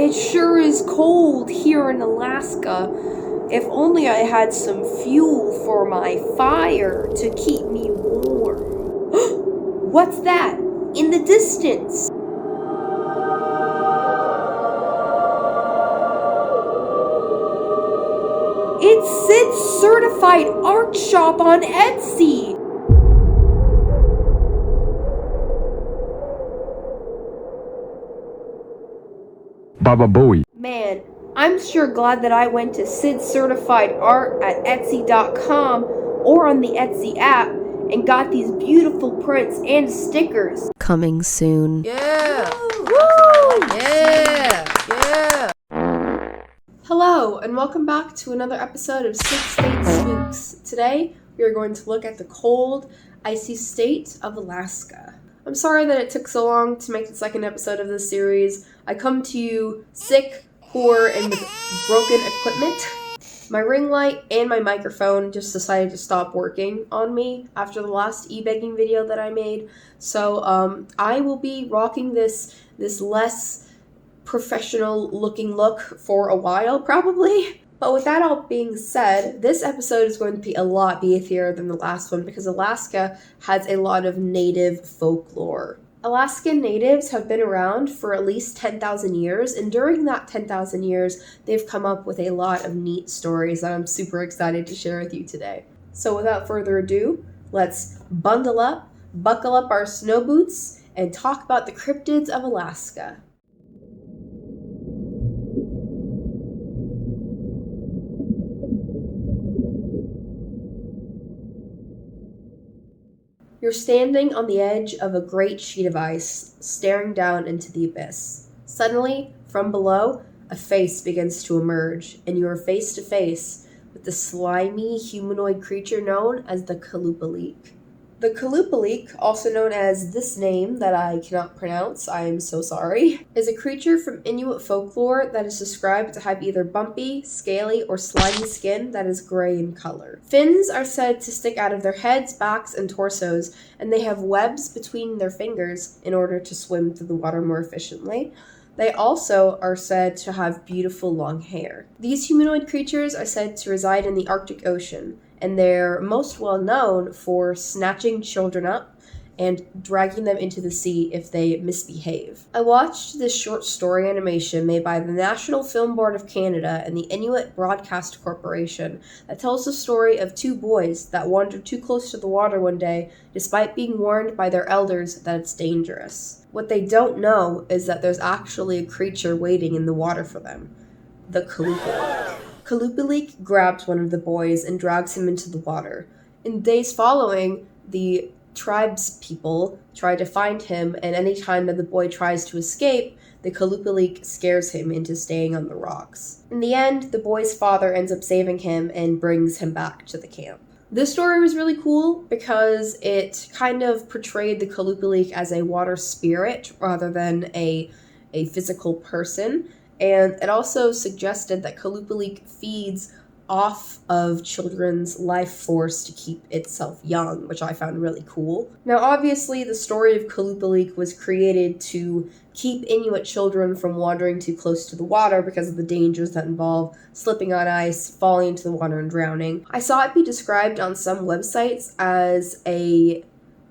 it sure is cold here in Alaska. If only I had some fuel for my fire to keep me warm. What's that? In the distance? It's Sid's certified art shop on Etsy! Baba Booey. Man, I'm sure glad that I went to Sid's certified art at Etsy.com or on the Etsy app and got these beautiful prints and stickers. Coming soon. Yeah! Woo! Yeah! Hello, and welcome back to another episode of Six State Spooks. Today, we are going to look at the cold, icy state of Alaska. I'm sorry that it took so long to make the second episode of this series. I come to you sick, poor, and with broken equipment. My ring light and my microphone just decided to stop working on me after the last e-begging video that I made. So I will be rocking this less professional looking look for a while, probably. But with that all being said, this episode is going to be a lot beefier than the last one because Alaska has a lot of native folklore. Alaskan natives have been around for at least 10,000 years, and during that 10,000 years, they've come up with a lot of neat stories that I'm super excited to share with you today. So without further ado, let's bundle up, buckle up our snow boots, and talk about the cryptids of Alaska. You're standing on the edge of a great sheet of ice, staring down into the abyss. Suddenly, from below, a face begins to emerge, and you are face to face with the slimy humanoid creature known as the Qallupilluk. The Qallupilluk, also known as this name that I cannot pronounce, I am so sorry, is a creature from Inuit folklore that is described to have either bumpy, scaly, or slimy skin that is gray in color. Fins are said to stick out of their heads, backs, and torsos, and they have webs between their fingers in order to swim through the water more efficiently. They also are said to have beautiful long hair. These humanoid creatures are said to reside in the Arctic Ocean, and they're most well known for snatching children up and dragging them into the sea if they misbehave. I watched this short story animation made by the National Film Board of Canada and the Inuit Broadcast Corporation that tells the story of two boys that wandered too close to the water one day despite being warned by their elders that it's dangerous. What they don't know is that there's actually a creature waiting in the water for them, the Qallupilluk. Qallupilluk grabs one of the boys and drags him into the water. In the days following, the tribe's people try to find him, and any time that the boy tries to escape, the Qallupilluk scares him into staying on the rocks. In the end, the boy's father ends up saving him and brings him back to the camp. This story was really cool because it kind of portrayed the Qallupilluk as a water spirit rather than a physical person. And it also suggested that Qallupilluk feeds off of children's life force to keep itself young, which I found really cool. Now, obviously, the story of Qallupilluk was created to keep Inuit children from wandering too close to the water because of the dangers that involve slipping on ice, falling into the water, and drowning. I saw it be described on some websites as a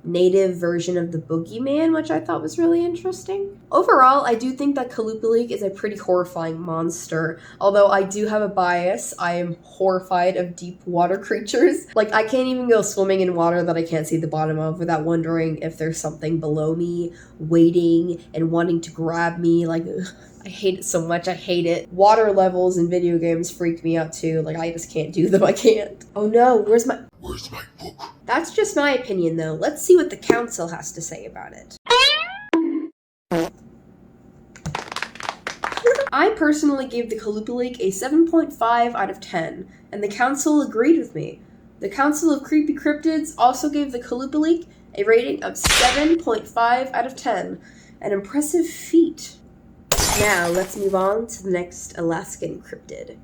native version of the boogeyman, which I thought was really interesting. Overall, I do think that Qallupilluk is a pretty horrifying monster, although I do have a bias. I am horrified of deep water creatures. Like, I can't even go swimming in water that I can't see the bottom of without wondering if there's something below me, waiting and wanting to grab me. Like, ugh, I hate it so much. I hate it. Water levels in video games freak me out too. Like, I just can't do them. I can't. Oh no, where's my book? That's just my opinion, though. Let's see what the council has to say about it. I personally gave the Qallupilluk a 7.5 out of 10, and the council agreed with me. The Council of Creepy Cryptids also gave the Qallupilluk a rating of 7.5 out of 10, an impressive feat. Now, let's move on to the next Alaskan cryptid.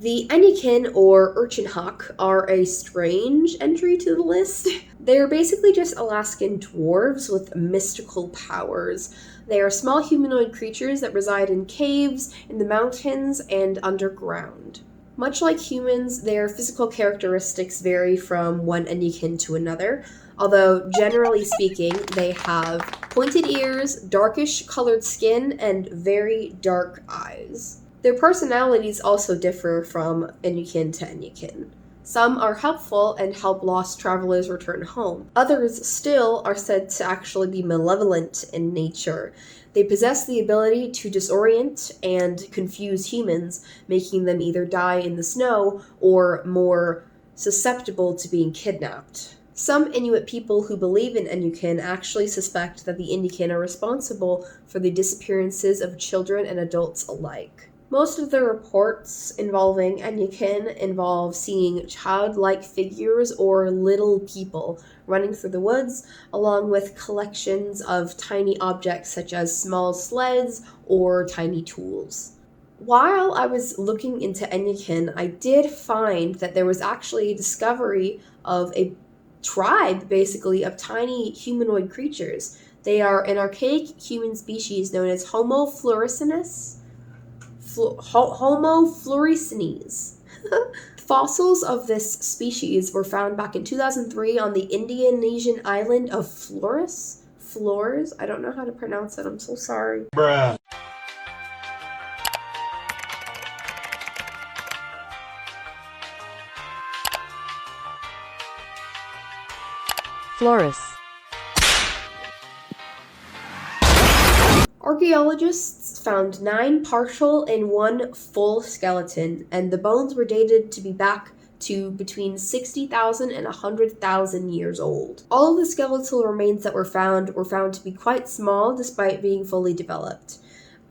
The Enukin, or Urchinhawk, are a strange entry to the list. They are basically just Alaskan dwarves with mystical powers. They are small humanoid creatures that reside in caves, in the mountains, and underground. Much like humans, their physical characteristics vary from one Enukin to another, although generally speaking, they have pointed ears, darkish colored skin, and very dark eyes. Their personalities also differ from Enukin to Enukin. Some are helpful and help lost travelers return home. Others still are said to actually be malevolent in nature. They possess the ability to disorient and confuse humans, making them either die in the snow or more susceptible to being kidnapped. Some Inuit people who believe in Enukin actually suspect that the Enukin are responsible for the disappearances of children and adults alike. Most of the reports involving Enukin involve seeing childlike figures or little people running through the woods, along with collections of tiny objects such as small sleds or tiny tools. While I was looking into Enukin, I did find that there was actually a discovery of a tribe, basically, of tiny humanoid creatures. They are an archaic human species known as Homo floresiensis. Homo floresiensis. Fossils of this species were found back in 2003 on the Indonesian island of Flores? Flores? I don't know how to pronounce it. I'm so sorry. Bruh. Flores. Archaeologists found 9 partial and 1 full skeleton, and the bones were dated to be back to between 60,000 and 100,000 years old. All of the skeletal remains that were found to be quite small despite being fully developed.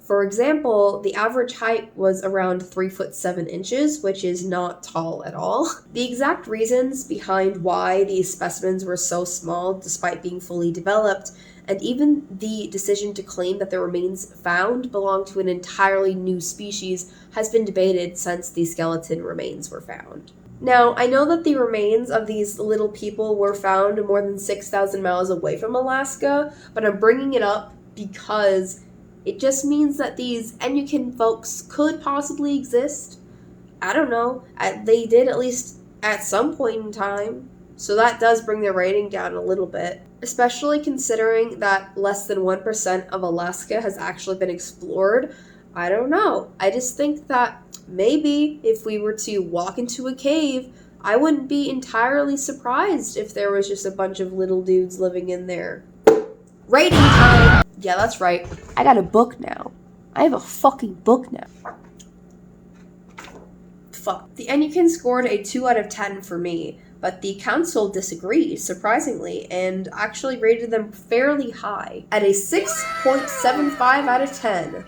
For example, the average height was around 3 foot 7 inches, which is not tall at all. The exact reasons behind why these specimens were so small despite being fully developed, and even the decision to claim that the remains found belong to an entirely new species, has been debated since the skeleton remains were found. Now, I know that the remains of these little people were found more than 6,000 miles away from Alaska, but I'm bringing it up because it just means that these Enukin folks could possibly exist. I don't know. They did, at least at some point in time. So that does bring their rating down a little bit, especially considering that less than 1% of Alaska has actually been explored. I don't know. I just think that maybe if we were to walk into a cave, I wouldn't be entirely surprised if there was just a bunch of little dudes living in there. Rating time! Yeah, that's right. I got a book now. I have a fucking book now. Fuck. The Enukin scored a 2 out of 10 for me, but the council disagreed, surprisingly, and actually rated them fairly high, at a 6.75 out of 10.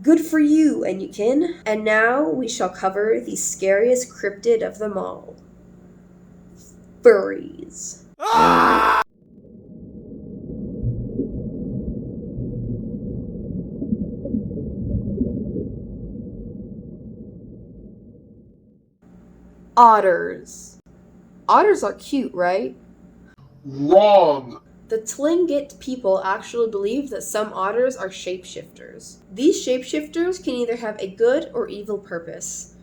Good for you, Enukin. And now we shall cover the scariest cryptid of them all. Furries. Otters. Otters are cute, right? Wrong. The Tlingit people actually believe that some otters are shapeshifters. These shapeshifters can either have a good or evil purpose.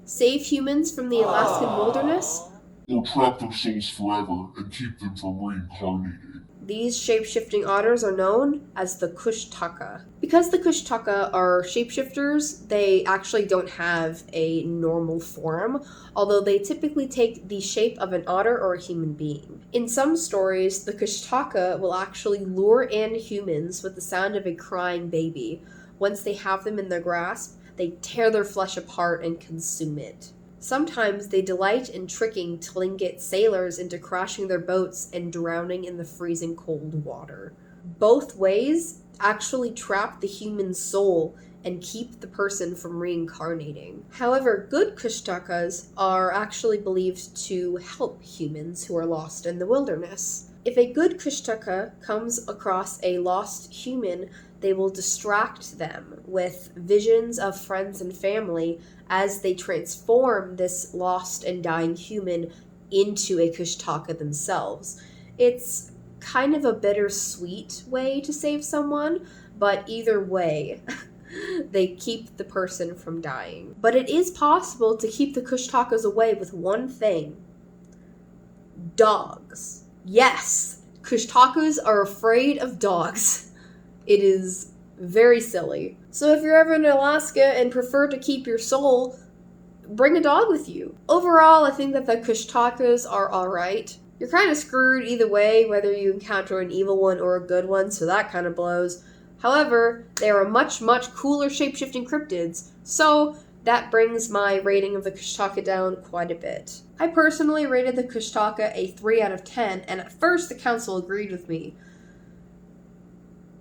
Save humans from the Alaskan wilderness, Or trap their souls forever and keep them from reincarnating. These shape-shifting otters are known as the Kushtaka. Because the Kushtaka are shapeshifters, they actually don't have a normal form, although they typically take the shape of an otter or a human being. In some stories, the Kushtaka will actually lure in humans with the sound of a crying baby. Once they have them in their grasp, they tear their flesh apart and consume it. Sometimes they delight in tricking Tlingit sailors into crashing their boats and drowning in the freezing cold water. Both ways actually trap the human soul and keep the person from reincarnating. However, good Kushtakas are actually believed to help humans who are lost in the wilderness. If a good Kushtaka comes across a lost human, they will distract them with visions of friends and family as they transform this lost and dying human into a Kushtaka themselves. It's kind of a bittersweet way to save someone, but either way, they keep the person from dying. But it is possible to keep the Kushtakas away with one thing: dogs. Yes, Kushtakas are afraid of dogs. It is very silly. So if you're ever in Alaska and prefer to keep your soul, bring a dog with you. Overall, I think that the Kushtakas are alright. You're kind of screwed either way, whether you encounter an evil one or a good one, so that kind of blows. However, they are much, much cooler shape-shifting cryptids, so that brings my rating of the Kushtaka down quite a bit. I personally rated the Kushtaka a 3 out of 10, and at first the council agreed with me.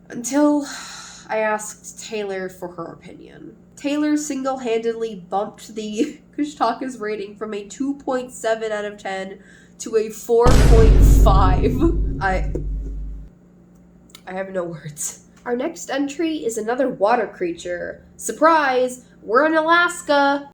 Until I asked Taylor for her opinion. Taylor single-handedly bumped the Kushtaka's rating from a 2.7 out of 10 to a 4.5. I have no words. Our next entry is another water creature. Surprise! We're in Alaska!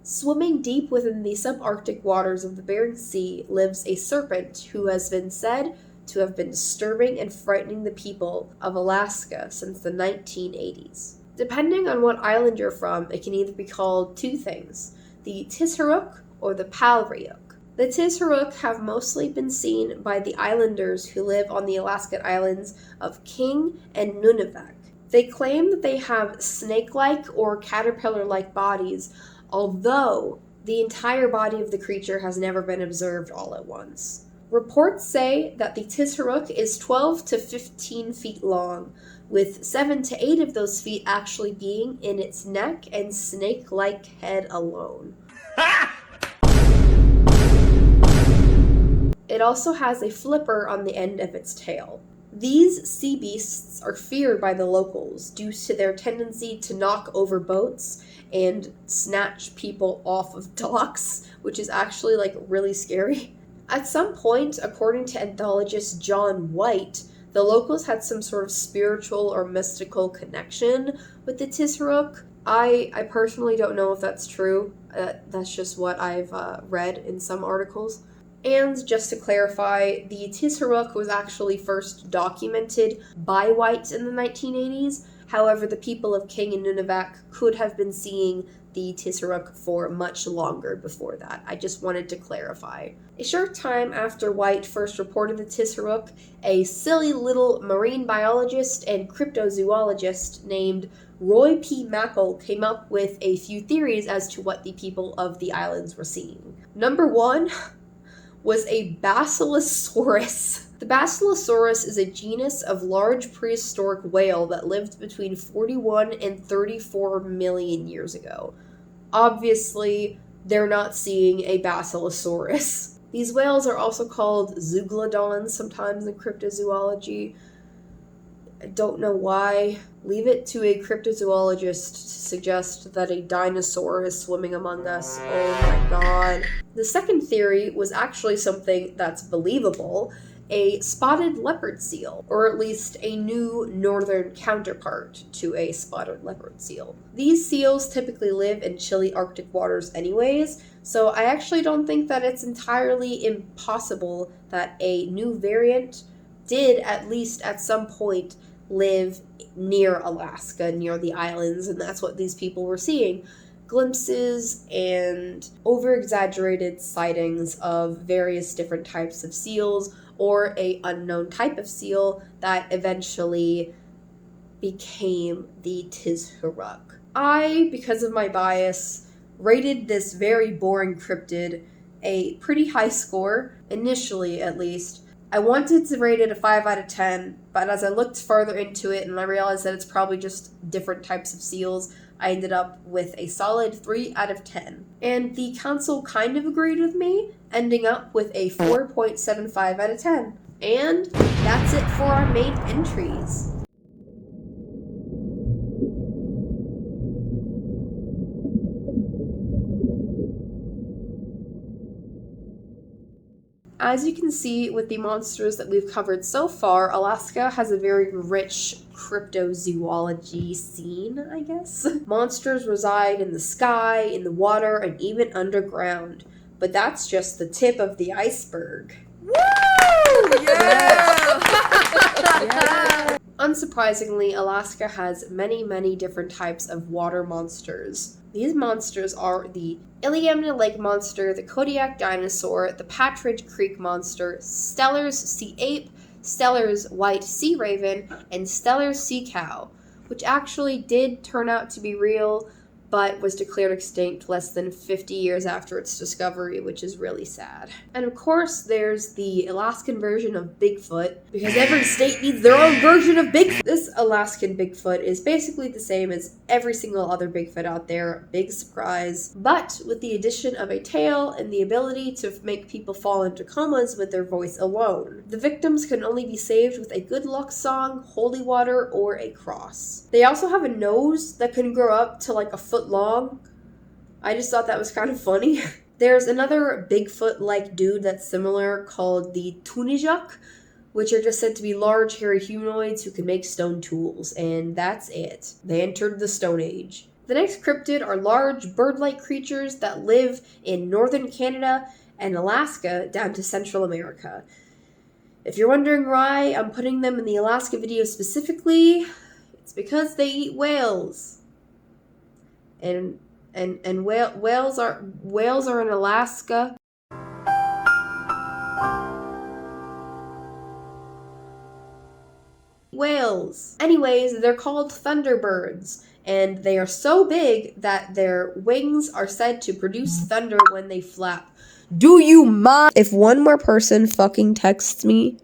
Swimming deep within the subarctic waters of the Bering Sea lives a serpent who has been said to have been disturbing and frightening the people of Alaska since the 1980s. Depending on what island you're from, it can either be called two things: the Tizeruk or the Pal-Rai-Yûk. The Tizeruk have mostly been seen by the islanders who live on the Alaskan islands of King and Nunivak. They claim that they have snake-like or caterpillar-like bodies, although the entire body of the creature has never been observed all at once. Reports say that the Tizeruk is 12 to 15 feet long, with 7 to 8 of those feet actually being in its neck and snake-like head alone. It also has a flipper on the end of its tail. These sea beasts are feared by the locals due to their tendency to knock over boats and snatch people off of docks, which is actually really scary. At some point, according to anthologist John White, the locals had some sort of spiritual or mystical connection with the Tizeruk. I personally don't know if that's true. That's just what I've read in some articles. And just to clarify, the Tizeruk was actually first documented by White in the 1980s. However, the people of King and Nunivak could have been seeing the Tizeruk for much longer before that. I just wanted to clarify. A short time after White first reported the Tizeruk, a silly little marine biologist and cryptozoologist named Roy P. Mackle came up with a few theories as to what the people of the islands were seeing. Number one was a Basilosaurus. The Basilosaurus is a genus of large prehistoric whale that lived between 41 and 34 million years ago. Obviously, they're not seeing a Basilosaurus. These whales are also called zeuglodons sometimes in cryptozoology. I don't know why. Leave it to a cryptozoologist to suggest that a dinosaur is swimming among us. Oh my god. The second theory was actually something that's believable: a spotted leopard seal, or at least a new northern counterpart to a spotted leopard seal. These seals typically live in chilly Arctic waters anyways, so I actually don't think that it's entirely impossible that a new variant did, at least at some point, live near Alaska, near the islands, and that's what these people were seeing. Glimpses and over-exaggerated sightings of various different types of seals, or a unknown type of seal that eventually became the Tizeruk. I, because of my bias, rated this very boring cryptid a pretty high score, initially at least. I wanted to rate it a 5 out of 10, but as I looked further into it and I realized that it's probably just different types of seals, I ended up with a solid 3 out of 10. And the council kind of agreed with me, ending up with a 4.75 out of 10. And that's it for our main entries. As you can see with the monsters that we've covered so far, Alaska has a very rich cryptozoology scene, I guess. Monsters reside in the sky, in the water, and even underground. But that's just the tip of the iceberg. Woo! Yeah! Yeah. Unsurprisingly, Alaska has many, many different types of water monsters. These monsters are the Iliamna Lake Monster, the Kodiak Dinosaur, the Patridge Creek Monster, Steller's Sea Ape, Steller's White Sea Raven, and Steller's Sea Cow, which actually did turn out to be real, but was declared extinct less than 50 years after its discovery, which is really sad. And of course, there's the Alaskan version of Bigfoot, because every state needs their own version of Bigfoot. This Alaskan Bigfoot is basically the same as every single other Bigfoot out there, big surprise, but with the addition of a tail and the ability to make people fall into comas with their voice alone. The victims can only be saved with a good luck song, holy water, or a cross. They also have a nose that can grow up to like a foot long. I just thought that was kind of funny. There's another Bigfoot-like dude that's similar called the Tunijuk, which are just said to be large, hairy humanoids who can make stone tools, and that's it. They entered the Stone Age. The next cryptid are large, bird-like creatures that live in northern Canada and Alaska down to Central America. If you're wondering why I'm putting them in the Alaska video specifically, it's because they eat whales. And whales are in Alaska. Whales. Anyways, they're called thunderbirds, and they are so big that their wings are said to produce thunder when they flap. Do you mind if one more person fucking texts me?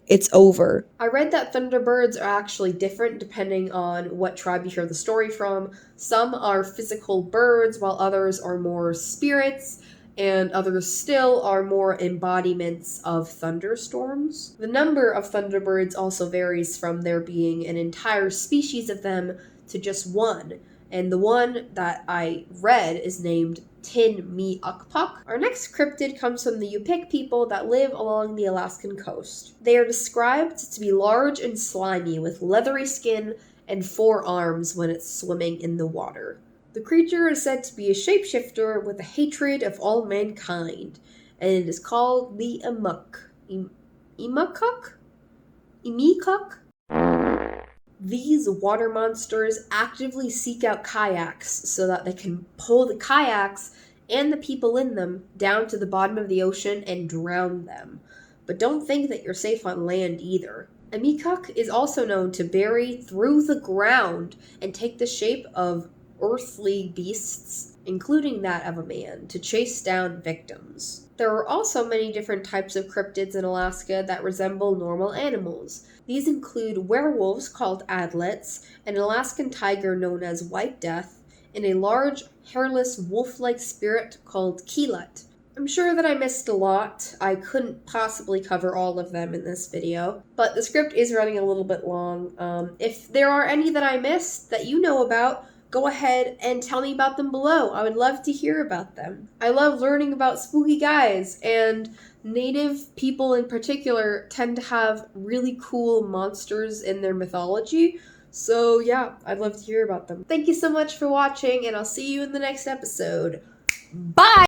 It's over. I read that thunderbirds are actually different depending on what tribe you hear the story from. Some are physical birds, while others are more spirits, and others still are more embodiments of thunderstorms. The number of thunderbirds also varies from there being an entire species of them to just one, and the one that I read is named Tin-mi-ukpuk. Our next cryptid comes from the Yupik people that live along the Alaskan coast. They are described to be large and slimy with leathery skin and 4 arms when it's swimming in the water. The creature is said to be a shapeshifter with a hatred of all mankind, and it is called the Emuk. Imukuk? These water monsters actively seek out kayaks so that they can pull the kayaks and the people in them down to the bottom of the ocean and drown them. But don't think that you're safe on land either. Emukuk is also known to bury through the ground and take the shape of earthly beasts, including that of a man, to chase down victims. There are also many different types of cryptids in Alaska that resemble normal animals. These include werewolves called adlets, an Alaskan tiger known as White Death, and a large, hairless, wolf-like spirit called Qallupilluk. I'm sure that I missed a lot. I couldn't possibly cover all of them in this video, but the script is running a little bit long. If there are any that I missed that you know about, go ahead and tell me about them below. I would love to hear about them. I love learning about spooky guys, and Native people in particular tend to have really cool monsters in their mythology. So yeah, I'd love to hear about them. Thank you so much for watching, and I'll see you in the next episode. Bye!